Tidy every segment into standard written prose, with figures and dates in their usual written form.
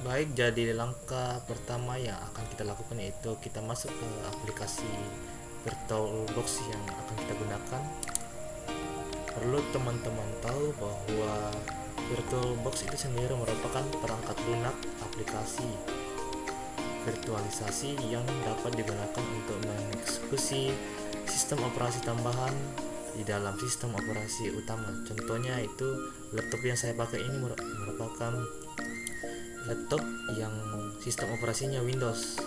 Baik, jadi langkah pertama yang akan kita lakukan yaitu kita masuk ke aplikasi VirtualBox yang akan kita gunakan. Perlu teman-teman tahu bahwa VirtualBox itu sendiri merupakan perangkat lunak aplikasi virtualisasi yang dapat digunakan untuk mengeksekusi sistem operasi tambahan di dalam sistem operasi utama. Contohnya itu laptop yang saya pakai ini merupakan laptop yang sistem operasinya Windows.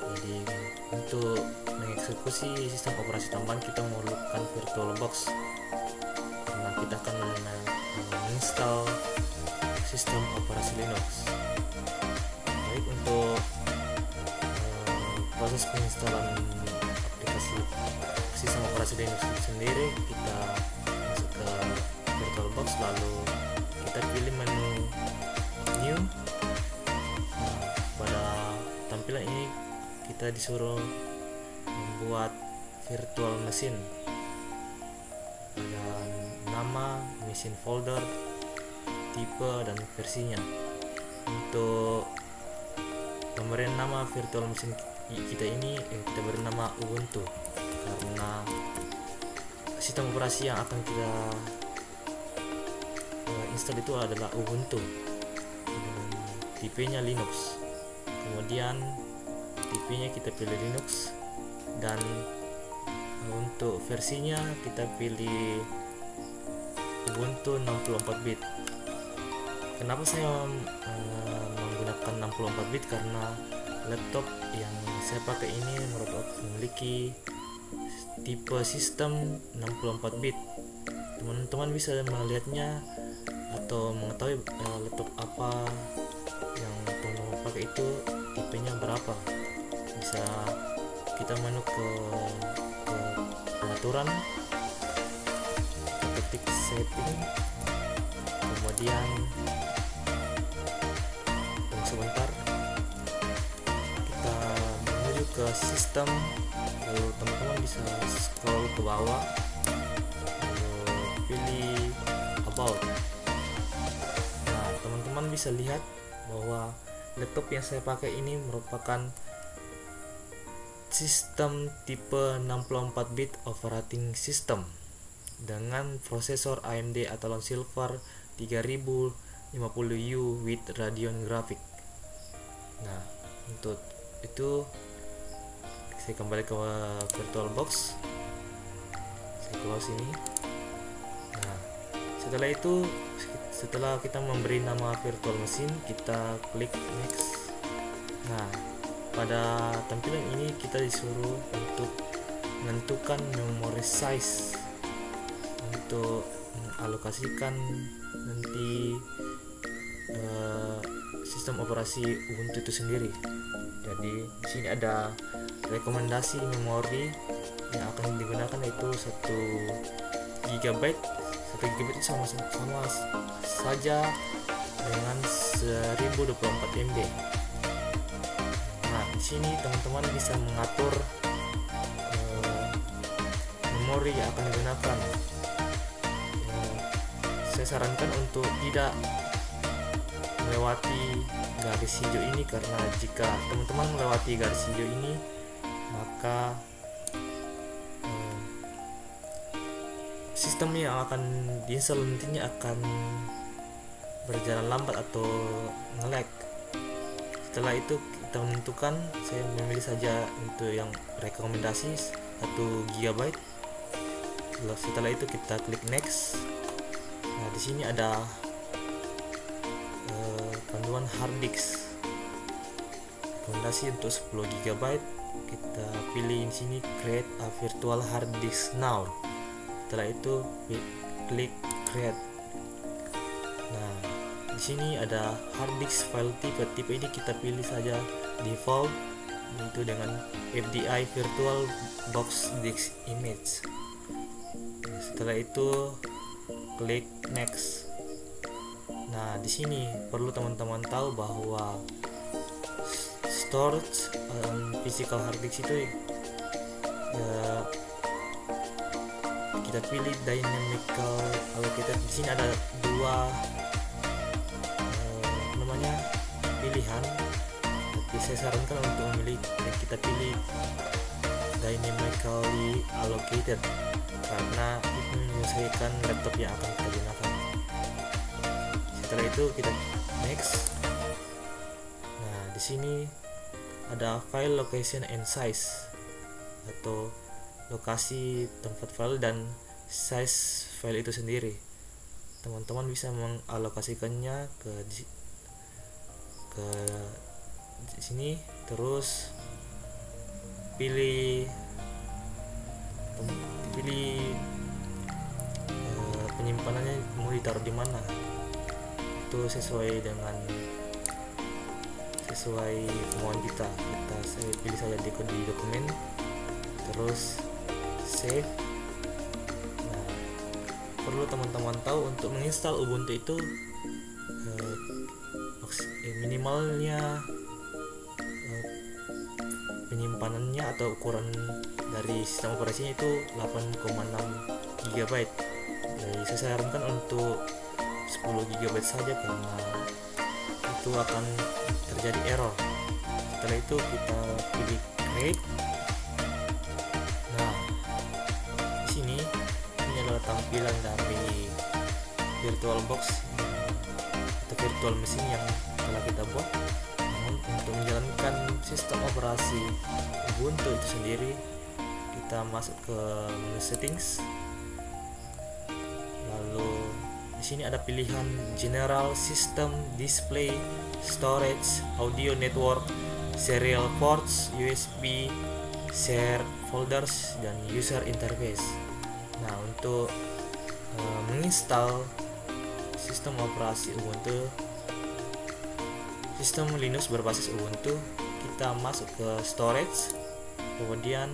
Jadi untuk mengeksekusi sistem operasi tambahan kita memerlukan VirtualBox karena kita akan menginstal sistem operasi Linux. Baik, untuk proses penginstalan aplikasi sistem operasi Linux itu sendiri, kita masuk ke VirtualBox, lalu kita pilih menu New. Pada tampilan ini kita disuruh membuat virtual machine. Ada nama, mesin, folder, tipe, dan versinya. Untuk pemberian nama virtual machine kita ini kita beri nama Ubuntu karena sistem operasi yang akan kita install itu adalah Ubuntu. Tipenya Linux. Kemudian tipenya kita pilih Linux, dan untuk versinya kita pilih Ubuntu 64 bit. Kenapa saya menggunakan 64 bit? Karena laptop yang saya pakai ini memiliki tipe sistem 64 bit. Teman-teman bisa melihatnya atau mengetahui laptop apa yang teman-teman pakai itu tipenya berapa. Bisa kita masuk ke pengaturan, ketik setting, kemudian tunggu sebentar, kita menuju ke sistem, lalu teman-teman bisa scroll ke bawah, lalu pilih about. Nah, teman-teman bisa lihat bahwa laptop yang saya pakai ini merupakan sistem tipe 64 bit operating system dengan prosesor AMD Athlon Silver 3050U with Radeon graphic. Nah, untuk itu saya kembali ke VirtualBox, saya keluar sini. Nah, setelah kita memberi nama virtual machine, kita klik next. Nah, pada tampilan ini kita disuruh untuk menentukan memory size untuk mengalokasikan nanti sistem operasi Ubuntu itu sendiri. Jadi di sini ada rekomendasi memori yang akan digunakan, yaitu 1 GB. 1 GB itu sama saja dengan 1024 MB. Nah, di sini teman-teman bisa mengatur memori yang akan digunakan. Saya sarankan untuk tidak melewati garis hijau ini, karena jika teman-teman melewati garis hijau ini, maka sistem yang akan diinstal nantinya akan berjalan lambat atau nge-lag. Setelah itu kita menentukan, saya memilih saja untuk yang rekomendasi 1 GB. Setelah itu kita klik next. Nah, di sini ada panduan hard disk. Rekomendasi untuk 10 GB. Kita pilih di sini create a virtual hard disk now. Setelah itu klik create. Nah, di sini ada hard disk file tipe. Tipe ini kita pilih saja default, yaitu dengan FDI Virtual Box Disk Image. Nah, setelah itu klik next. Nah, di sini perlu teman-teman tahu bahwa storage physical hard disk itu kita pilih dynamical allocated. Di sini ada dua pilihan, saya sarankan untuk memilih kita pilih dynamically allocated karena itu menyesuaikan laptop yang akan kita gunakan. Setelah itu kita next. Nah, di sini ada file location and size atau lokasi tempat file dan size file itu sendiri. Teman-teman bisa mengalokasikannya ke sini, terus pilih penyimpanannya mau ditaruh di mana. Itu sesuai kemauan kita. Saya pilih saja di dokumen, terus save. Nah, perlu teman-teman tahu untuk menginstal Ubuntu itu minimalnya penyimpanannya atau ukuran dari sistem operasinya itu 8,6 GB. Jadi saya sarankan untuk 10 GB saja karena itu akan terjadi error. Setelah itu kita pilih create. Nah, di sini ini adalah tampilan dari VirtualBox atau virtual machine yang telah kita buat. Namun untuk menjalankan sistem operasi Ubuntu itu sendiri, kita masuk ke menu settings. Lalu di sini ada pilihan General System, Display, Storage, Audio Network, Serial Ports, USB, Share Folders, dan User Interface. Nah, untuk menginstal sistem operasi Ubuntu, sistem Linux berbasis Ubuntu, kita masuk ke Storage, kemudian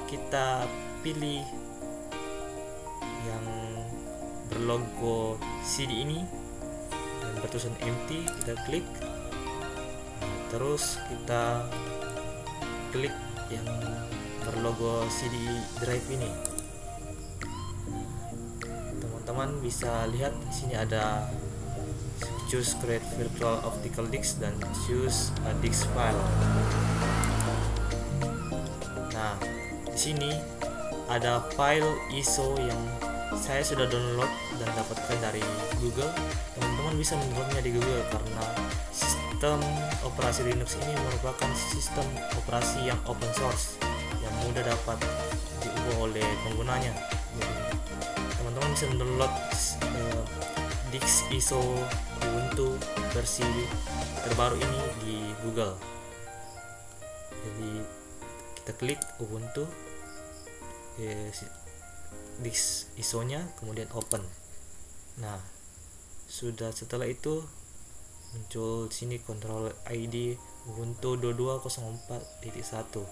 kita pilih yang berlogo CD ini dan bertulisan empty, kita klik. Nah, terus kita klik yang berlogo CD drive ini. Teman-teman bisa lihat di sini ada choose create virtual optical disk dan choose a disk file. Nah, di sini ada file ISO yang saya sudah download dan dapatkan dari Google. Teman-teman bisa mendownloadnya di Google karena sistem operasi Linux ini merupakan sistem operasi yang open source yang mudah dapat diubah oleh penggunanya. Jadi teman-teman bisa mendownload disk ISO Ubuntu versi terbaru ini di Google. Jadi kita klik Ubuntu, disk ISO-nya, kemudian open. Nah, setelah itu muncul di sini control ID Ubuntu 22.04.1.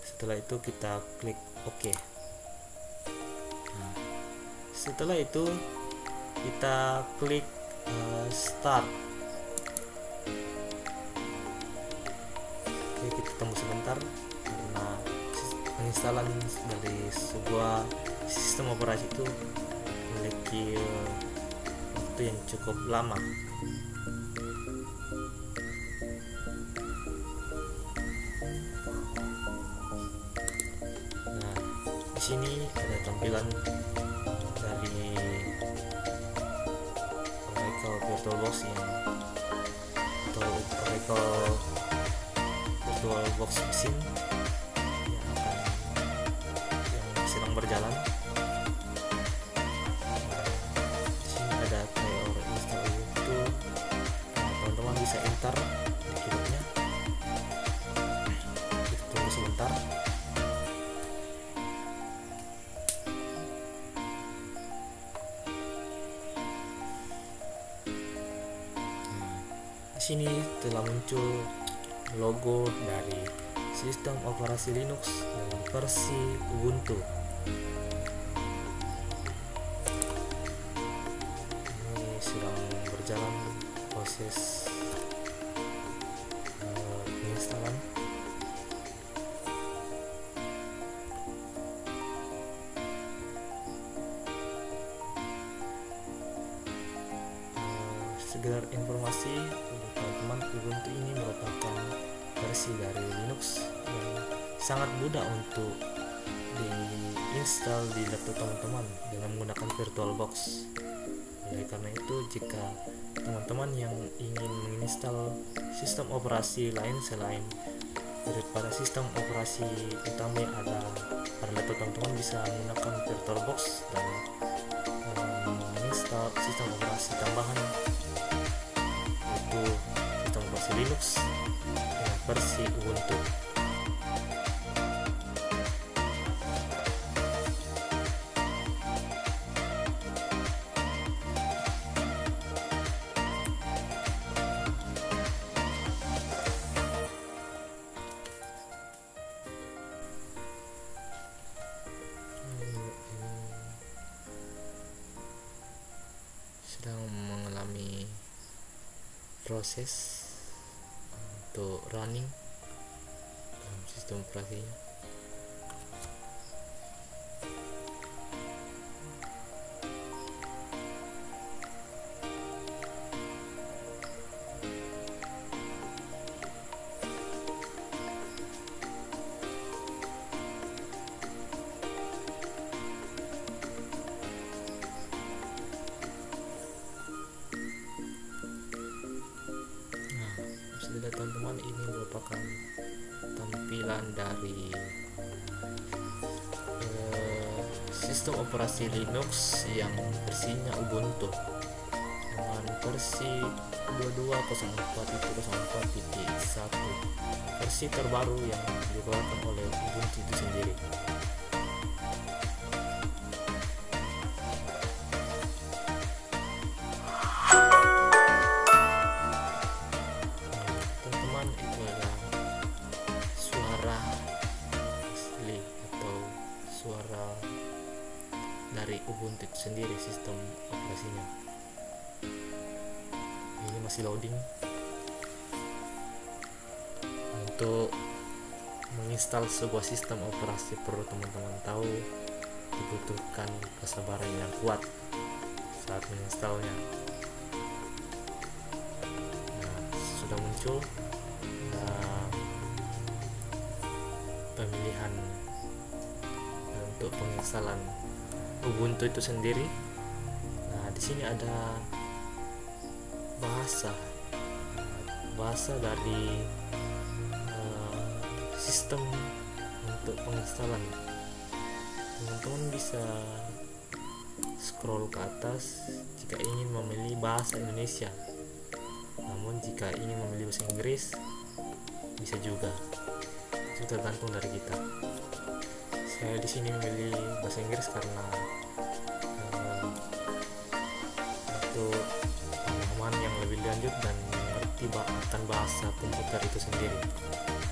Setelah itu kita klik OK. Nah, setelah itu kita klik start. Oke, kita tunggu sebentar karena penginstalan dari sebuah sistem operasi itu memiliki waktu yang cukup lama. Nah, di sini ada tampilan dari Oracle VirtualBox atau Oracle VirtualBox Machine yang sedang berjalan. Di sini ada prior install Ubuntu. Nah, teman-teman bisa enter di keyboardnya. Kita tunggu sebentar. Di sini telah muncul logo dari sistem operasi Linux dengan versi Ubuntu. Ini sedang berjalan proses penginstalan. Sekedar informasi teman-teman, Ubuntu ini merupakan versi dari Linux yang sangat mudah untuk diinstal di laptop teman-teman dengan menggunakan VirtualBox. Oleh karena itu, jika teman-teman yang ingin menginstal sistem operasi lain selain daripada sistem operasi utama yang ada pada laptop teman-teman, bisa menggunakan VirtualBox dan menginstal sistem operasi tambahan, yaitu sistem operasi Linux dengan versi Ubuntu. Sedang mengalami proses untuk running dalam sistem operasinya. Sudah teman-teman, ini merupakan tampilan dari sistem operasi Linux yang versinya Ubuntu dengan versi 22.04.04.1, versi terbaru yang dikeluarkan oleh Ubuntu itu sendiri. Suara dari Ubuntu itu sendiri, sistem operasinya. Ini masih loading. Untuk menginstal sebuah sistem operasi, perlu teman-teman tahu dibutuhkan kesabaran yang kuat saat menginstalnya. Nah, sudah muncul pemilihan untuk penginstalan Ubuntu itu sendiri. Nah, di sini ada bahasa dari sistem untuk penginstalan. Teman-teman bisa scroll ke atas jika ingin memilih bahasa Indonesia. Namun jika ingin memilih bahasa Inggris bisa juga. Itu tergantung dari kita. Saya di sini memilih bahasa Inggris karena untuk pemahaman yang lebih lanjut dan mengerti akan bahasa komputer itu sendiri.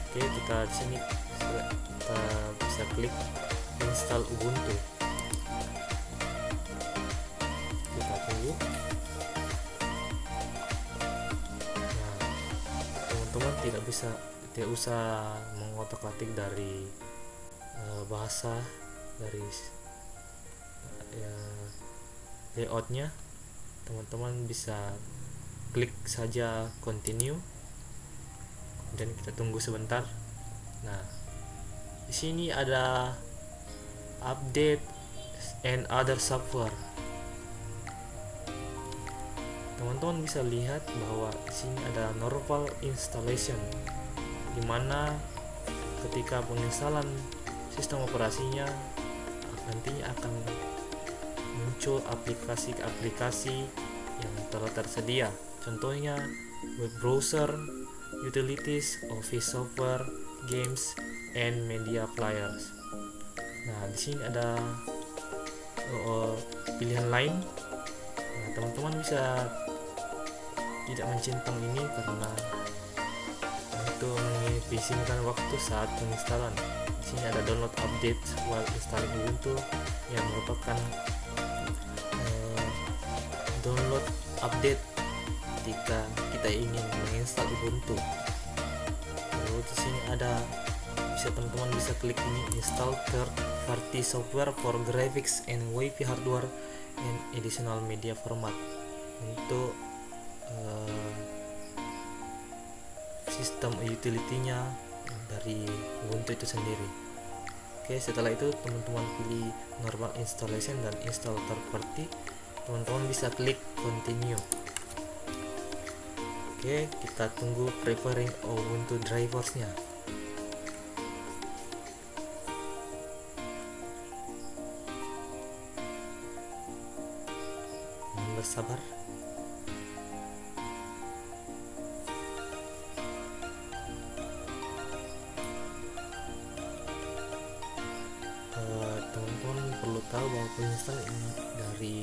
Oke, kita di sini kita bisa klik install Ubuntu. Kita tunggu. Nah, teman-teman tidak usah mengotak-atik dari bahasa dari layoutnya. Teman-teman bisa klik saja continue dan kita tunggu sebentar. Nah, di sini ada update and other software. Teman-teman bisa lihat bahwa di sini ada normal installation, di mana ketika penginstalan sistem operasinya nantinya akan muncul aplikasi-aplikasi yang telah tersedia. Contohnya web browser, utilities, office software, games, and media players. Nah, di sini ada pilihan lain. Nah, teman-teman bisa tidak mencentang ini karena untuk mengefisienkan waktu saat penginstalan. Di sini ada download update while installing Ubuntu yang merupakan download update ketika kita ingin menginstal Ubuntu. Lalu di sini ada teman-teman bisa klik ini install third party software for graphics and Wi-Fi hardware and additional media format. Untuk sistem utility-nya dari Ubuntu itu sendiri. Oke, setelah itu teman-teman pilih normal installation dan install third party. Teman-teman bisa klik continue. Oke, kita tunggu preparing Ubuntu drivers-nya. Bersabar. Teman-teman perlu tahu bahwa penginstal ini dari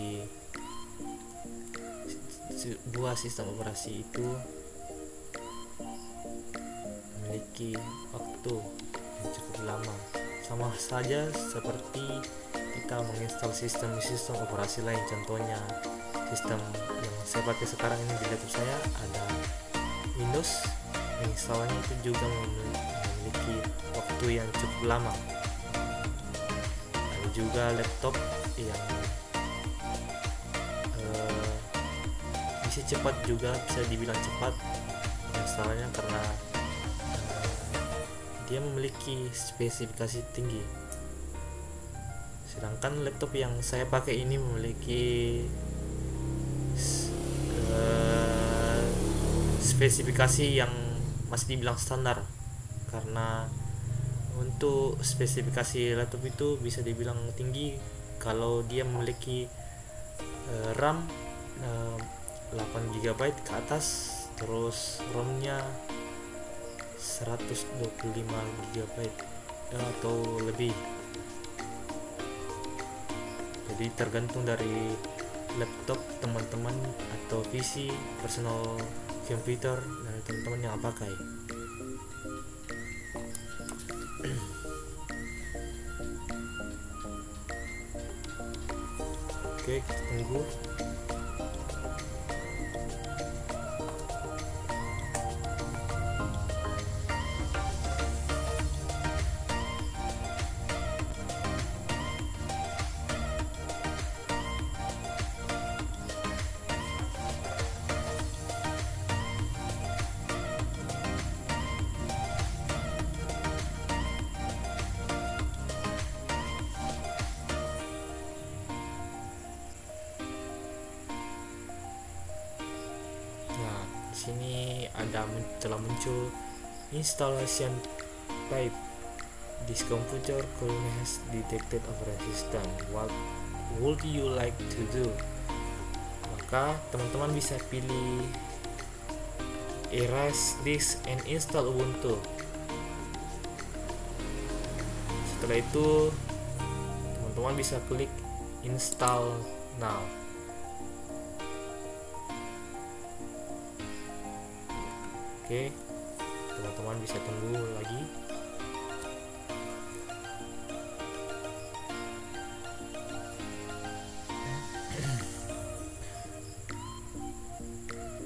sebuah sistem operasi itu memiliki waktu yang cukup lama, sama saja seperti kita menginstal sistem operasi lain. Contohnya sistem yang saya pakai sekarang ini di laptop saya ada Windows, menginstalnya itu juga memiliki waktu yang cukup lama. Ada juga laptop yang bisa cepat juga, bisa dibilang cepat menginstalnya karena dia memiliki spesifikasi tinggi. Sedangkan laptop yang saya pakai ini memiliki spesifikasi yang masih dibilang standar, karena untuk spesifikasi laptop itu bisa dibilang tinggi kalau dia memiliki RAM 8GB ke atas, terus ROM-nya 125GB atau lebih. Jadi tergantung dari laptop teman-teman atau PC personal computer dari teman-teman yang pakai. Oke, kita tunggu. Sini telah muncul installation type. This computer currently has detected operating system. What would you like to do? Maka teman-teman bisa pilih erase this and install Ubuntu. Setelah itu teman-teman bisa klik install now. Oke, teman-teman bisa tunggu lagi.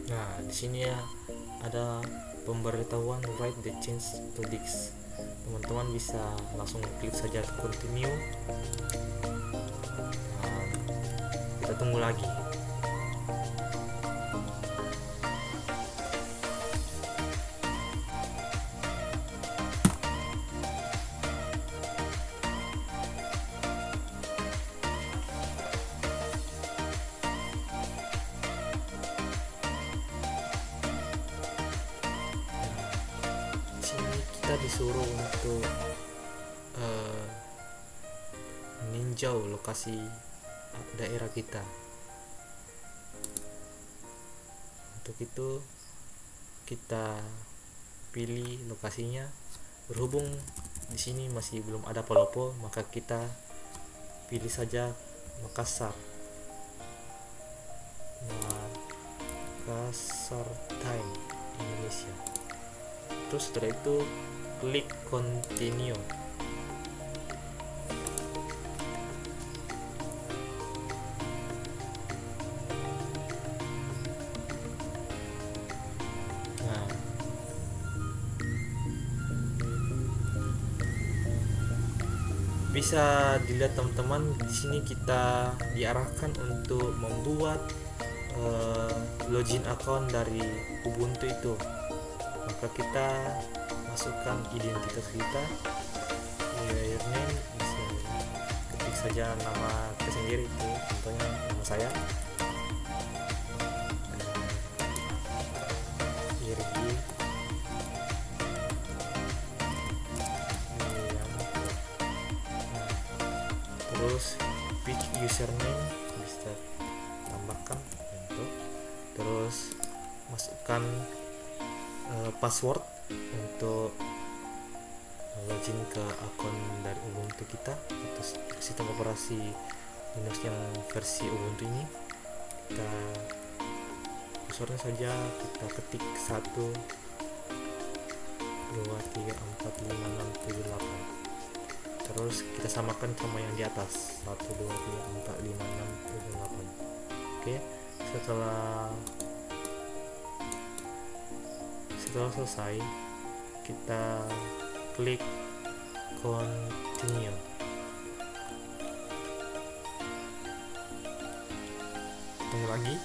Nah, di sini ya ada pemberitahuan write the change to disk. Teman-teman bisa langsung klik saja continue. Nah, kita tunggu lagi. Kita disuruh untuk meninjau lokasi daerah kita. Untuk itu kita pilih lokasinya. Berhubung di sini masih belum ada Palopo, maka kita pilih saja Makassar. Makassar time Indonesia. Terus setelah itu klik continue. Nah, bisa dilihat teman-teman, di sini kita diarahkan untuk membuat login account dari Ubuntu itu. maka kita masukkan identitas kita, username, bisa ketik saja nama kita sendiri, itu contohnya nama saya Irgi. Terus pick username bisa tambahkan untuk, terus masukkan password untuk login ke akun dari Ubuntu kita atau sistem operasi Linux yang versi Ubuntu ini. Kita passwordnya saja kita ketik 1 2 3 4 5 6 7 8. Terus kita samakan sama yang di atas 1 2 3 4 5 6 7 8. Oke, setelah selesai kita klik continue. Tunggu lagi.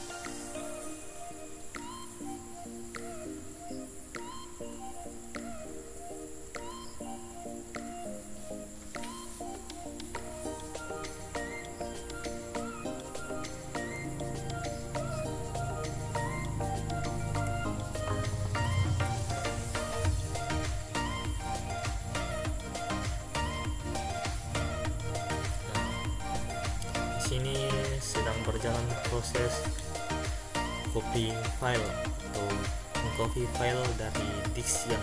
Sini sedang berjalan proses copy file atau mengcopy file dari disk yang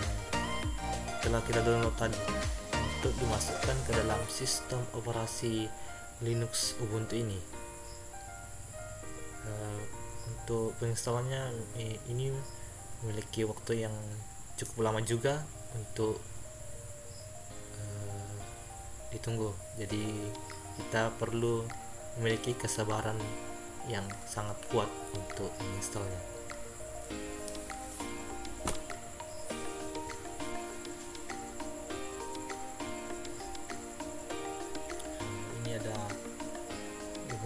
telah kita download tadi untuk dimasukkan ke dalam sistem operasi Linux Ubuntu ini. Untuk penginstalannya ini memiliki waktu yang cukup lama juga untuk ditunggu, jadi kita perlu memiliki kesabaran yang sangat kuat untuk menginstalnya. Ini ada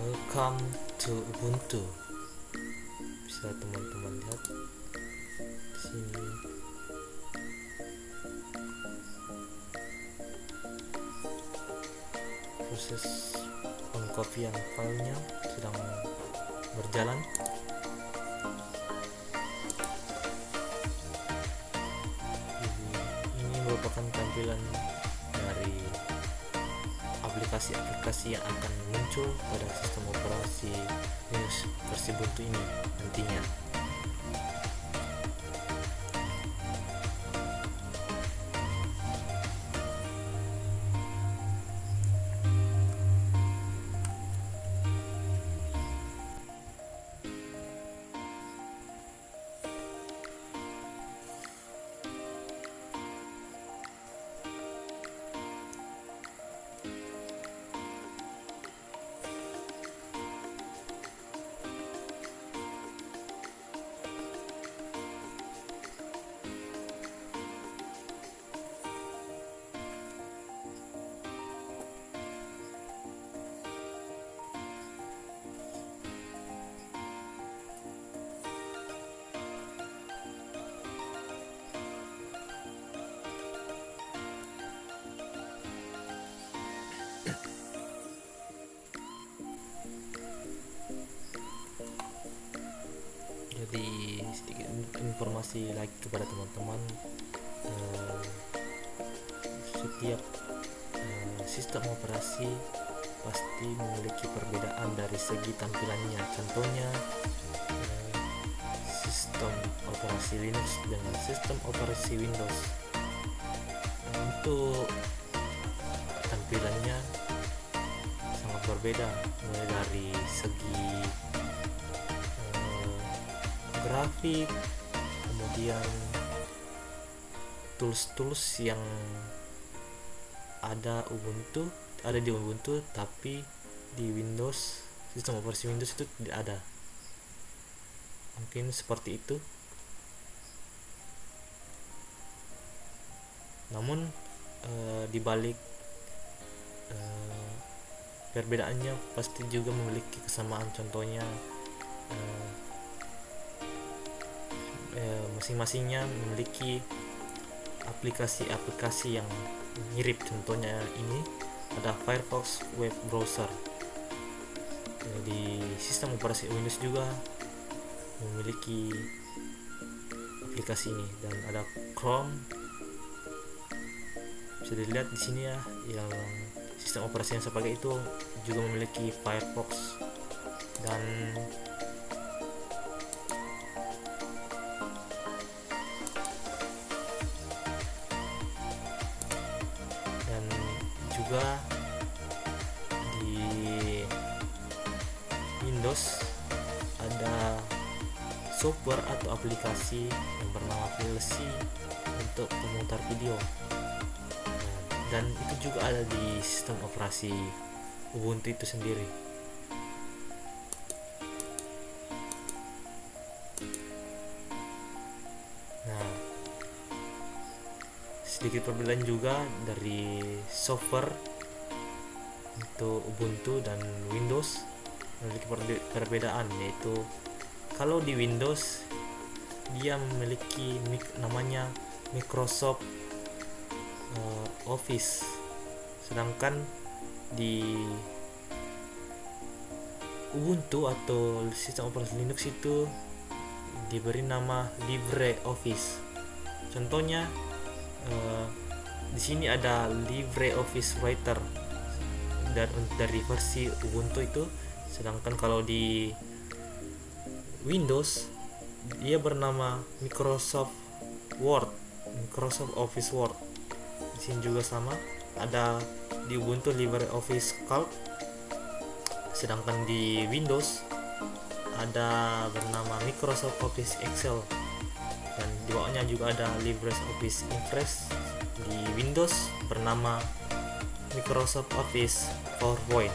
welcome to Ubuntu, bisa teman-teman lihat di sini. Proses pengkopian filenya sedang berjalan. Ini merupakan tampilan dari aplikasi-aplikasi yang akan muncul pada sistem operasi Linux versi Ubuntu ini nantinya. Jadi sedikit informasi lagi kepada teman-teman, setiap sistem operasi pasti memiliki perbedaan dari segi tampilannya. Contohnya sistem operasi Linux dengan sistem operasi Windows, untuk tampilannya sangat berbeda, mulai dari segi grafik, kemudian tools yang ada di Ubuntu tapi di Windows, sistem operasi Windows itu tidak ada. Mungkin seperti itu. Namun di balik perbedaannya pasti juga memiliki kesamaan. Contohnya masing-masingnya memiliki aplikasi-aplikasi yang mirip. Contohnya ini ada Firefox web browser. Di sistem operasi Windows juga memiliki aplikasi ini, dan ada Chrome. Bisa dilihat di sini ya, yang sistem operasi yang saya pakai itu juga memiliki Firefox dan juga di Windows ada software atau aplikasi yang bernama VLC untuk pemutar video, dan itu juga ada di sistem operasi Ubuntu itu sendiri. Nah, sedikit perbedaan juga dari software untuk Ubuntu dan Windows memiliki perbedaan, yaitu kalau di Windows dia memiliki namanya Microsoft Office, sedangkan di Ubuntu atau sistem operasi Linux itu diberi nama LibreOffice. Contohnya di sini ada LibreOffice Writer dan dari versi Ubuntu itu, sedangkan kalau di Windows dia bernama Microsoft Office Word. Di sini juga sama, ada di Ubuntu LibreOffice Calc, sedangkan di Windows ada bernama Microsoft Office Excel, dan di bawahnya juga ada LibreOffice Impress. Di Windows bernama Microsoft Office PowerPoint.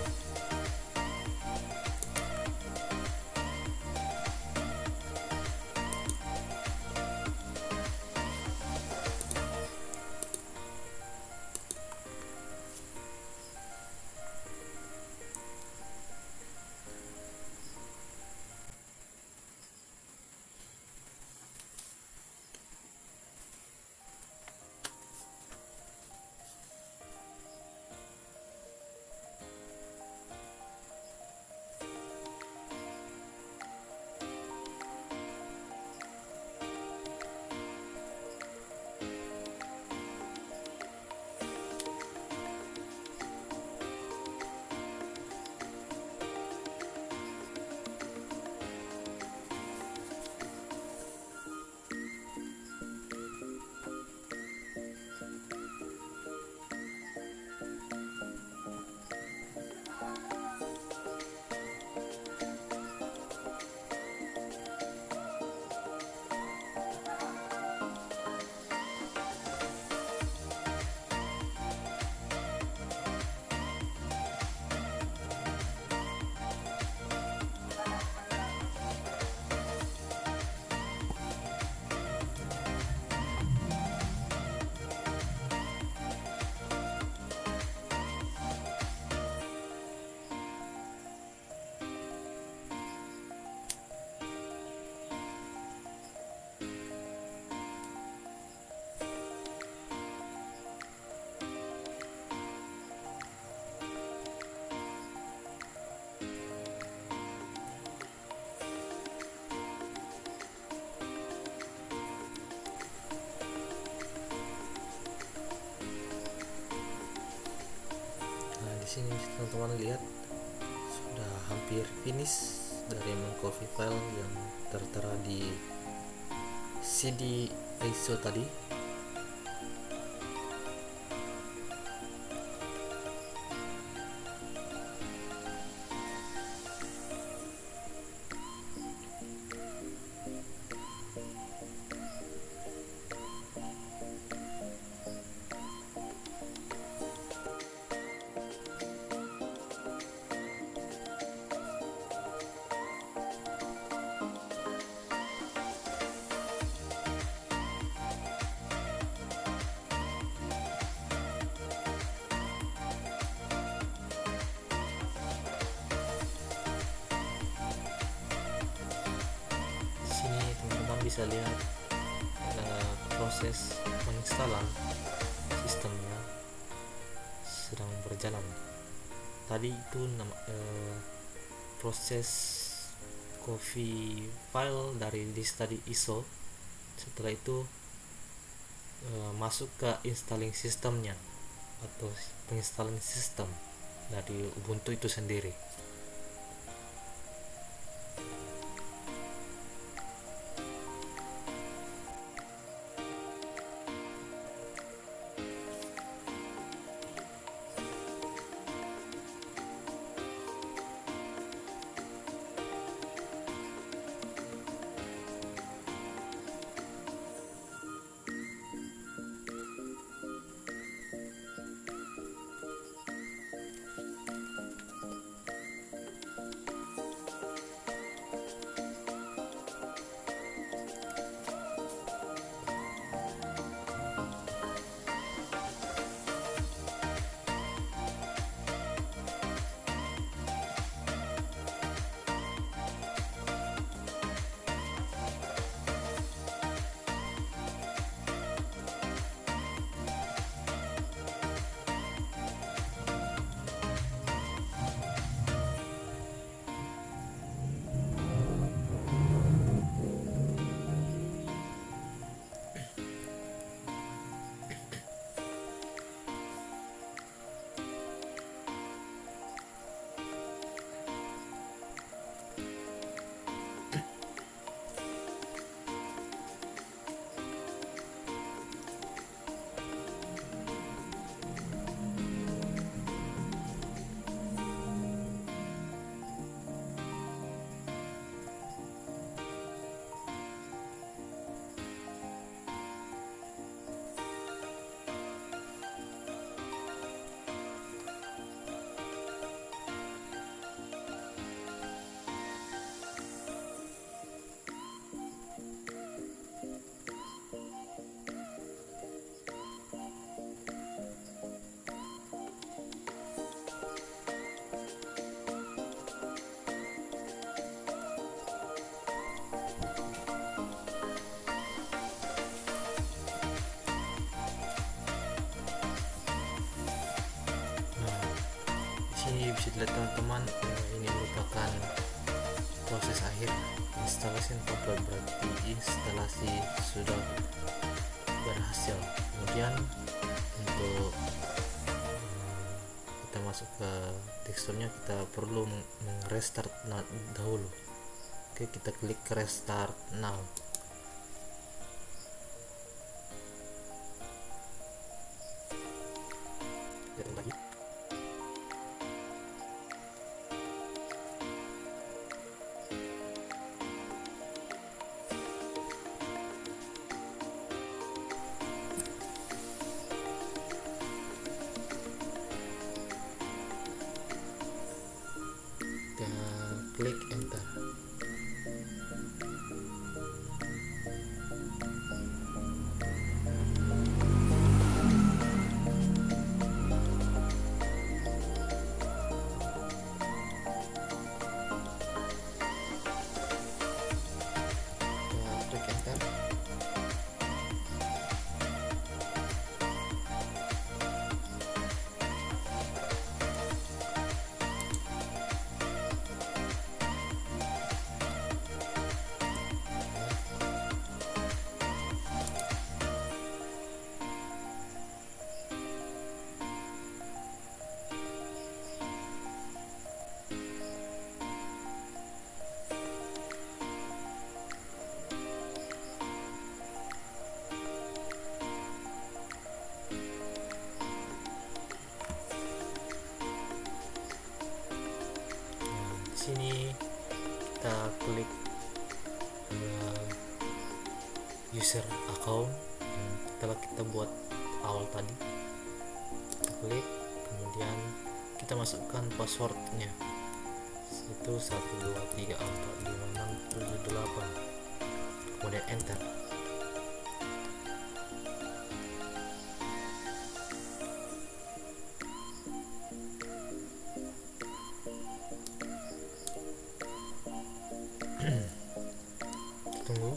Sini teman-teman lihat sudah hampir finish dari mengcopy file yang tertera di CD ISO tadi. bisa lihat proses penginstalan sistemnya sedang berjalan. Tadi itu proses copy file dari disk tadi ISO. Setelah itu masuk ke installing sistemnya atau penginstalling sistem dari Ubuntu itu sendiri. Sini bisa dilihat teman-teman, ini merupakan proses akhir instalasi komplek, berarti instalasi sudah berhasil. Kemudian untuk kita masuk ke teksturnya, kita perlu restart dahulu. Oke, kita klik restart now. Lagi. Klik enter. Klik enter. Sini kita klik user account yang telah kita buat awal tadi. Kita klik, kemudian kita masukkan passwordnya, itu 123456778, kemudian enter. Tunggu.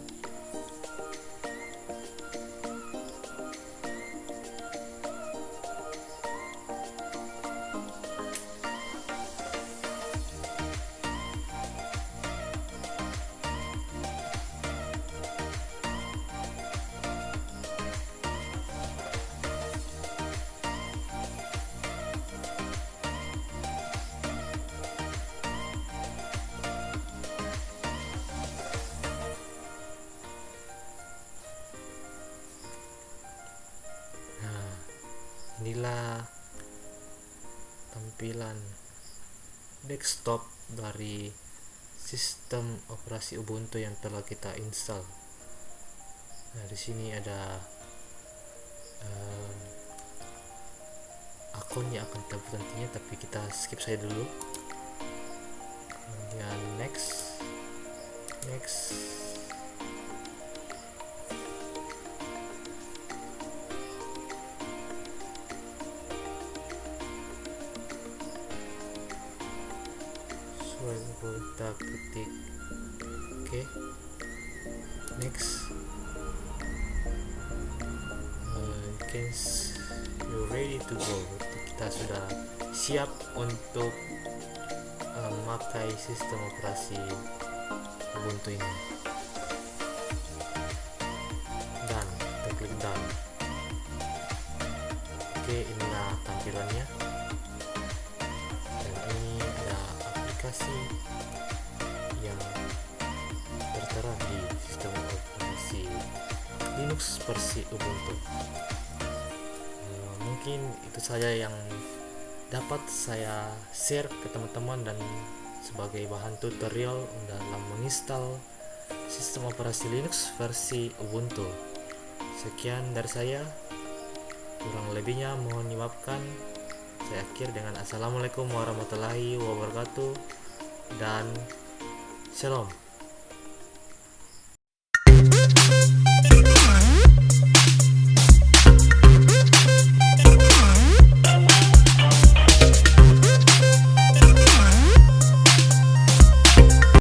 Inilah tampilan desktop dari sistem operasi Ubuntu yang telah kita install. Nah, di sini ada akun yang akan kita buat nantinya, tapi kita skip saja dulu. Kemudian next. Kita ketik oke. Next. You're ready to go. Kita sudah siap untuk memakai sistem operasi Ubuntu ini. Dan kita klik done. Oke, inilah tampilannya. Dan ini ada aplikasi yang tertera di sistem operasi Linux versi Ubuntu. Mungkin itu saja yang dapat saya share ke teman-teman dan sebagai bahan tutorial dalam menginstal sistem operasi Linux versi Ubuntu. Sekian dari saya, kurang lebihnya mohon dimaafkan. Saya akhir dengan assalamualaikum warahmatullahi wabarakatuh dan shalom.